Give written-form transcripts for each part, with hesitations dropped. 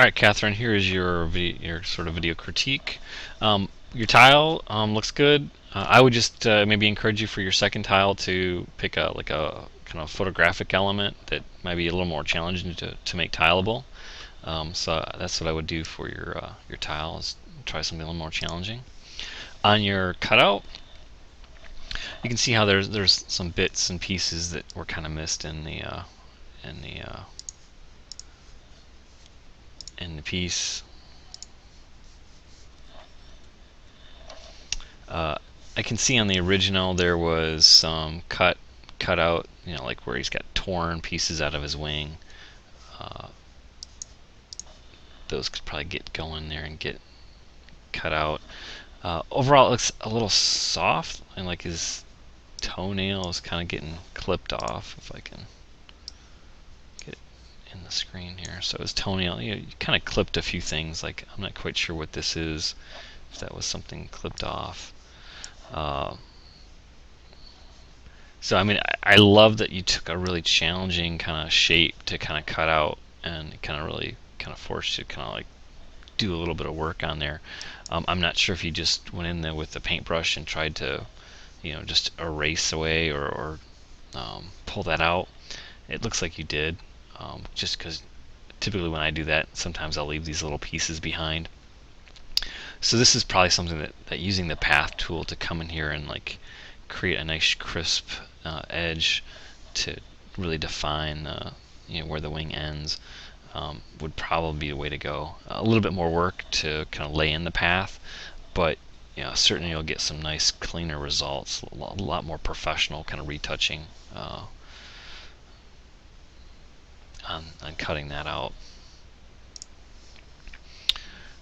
All right, Catherine. Here is your sort of video critique. Your tile looks good. I would just maybe encourage you for your second tile to pick a kind of photographic element that might be a little more challenging to make tileable. So that's what I would do for your tile, is try something a little more challenging. On your cutout, you can see how there's some bits and pieces that were kind of missed in the uh, in the piece. Uh, I can see on the original there was some cut out, like where he's got torn pieces out of his wing. Uh, those could probably get going there and get cut out. Overall, it looks a little soft, and like his toenail is kind of getting clipped off. If I can get it in the screen here, so his toenail, you kind of clipped a few things. Like, I'm not quite sure what this is. If that was something clipped off. So I mean, I love that you took a really challenging kind of shape to kind of cut out, and it kind of really kind of forced you to kind of like do a little bit of work on there. I'm not sure if you just went in there with the paintbrush and tried to, just erase away or pull that out. It looks like you did, just because typically when I do that, sometimes I'll leave these little pieces behind. So this is probably something that using the path tool to come in here and like create a nice crisp edge to really define where the wing ends would probably be the way to go. A little bit more work to kind of lay in the path, but certainly you'll get some nice cleaner results, a lot more professional kind of retouching on cutting that out.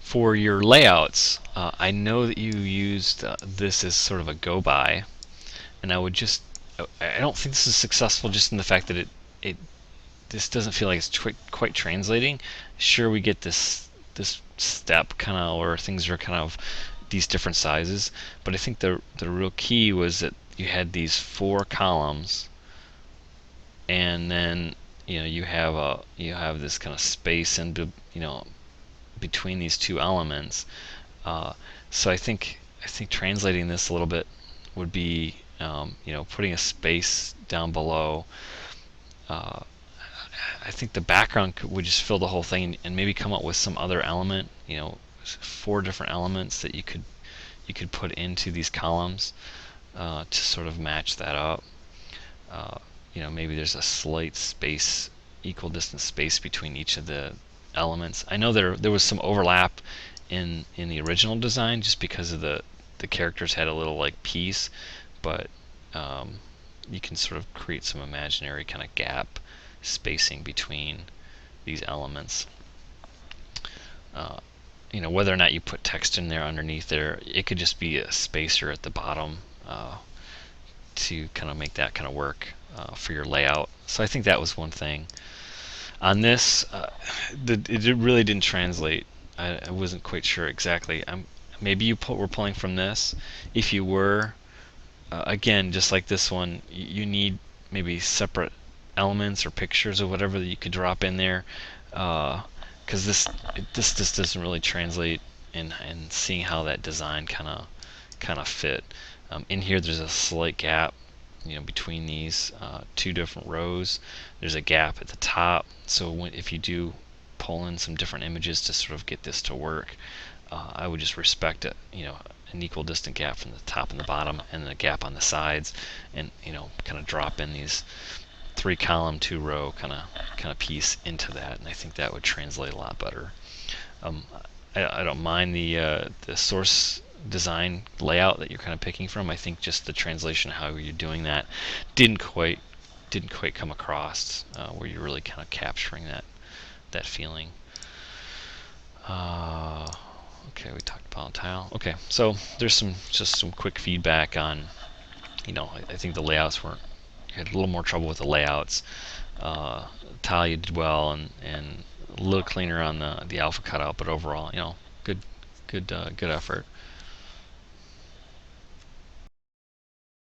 For your layouts, I know that you used this as sort of a go-by, and I don't think this is successful just in the fact that this doesn't feel like it's quite translating. Sure, we get this step kind of where things are kind of these different sizes, but I think the real key was that you had these 4 columns, and then you have this kind of space and between these 2 elements. So I think translating this a little bit would be putting a space down below. I think the background would just fill the whole thing, and maybe come up with some other element, 4 different elements that you could put into these columns to sort of match that up. Maybe there's a slight space, equal distance space between each of the elements. I know there was some overlap in the original design just because of the characters had a little like piece, but you can sort of create some imaginary kind of gap spacing between these elements. Whether or not you put text in there underneath there, it could just be a spacer at the bottom to kind of make that kind of work for your layout. So I think that was one thing. On this, it really didn't translate. I wasn't quite sure exactly. Maybe you were pulling from this. If you were, again, just like this one, you need maybe separate elements or pictures or whatever that you could drop in there, because this just doesn't really translate in seeing how that design kind of fit. In here, there's a slight gap between these 2 different rows. There's a gap at the top, so if you do pull in some different images to sort of get this to work, I would just respect an equal distant gap from the top and the bottom, and then a gap on the sides, and kind of drop in these 3 column 2 row kind of piece into that, and I think that would translate a lot better. I don't mind the source design layout that you're kind of picking from. I think just the translation, how you're doing that, didn't quite come across where you're really kind of capturing that feeling. Okay, we talked about tile. Okay, so there's just some quick feedback on, I think the layouts you had a little more trouble with the layouts. Tile you did well, and a little cleaner on the alpha cutout, but overall, good effort.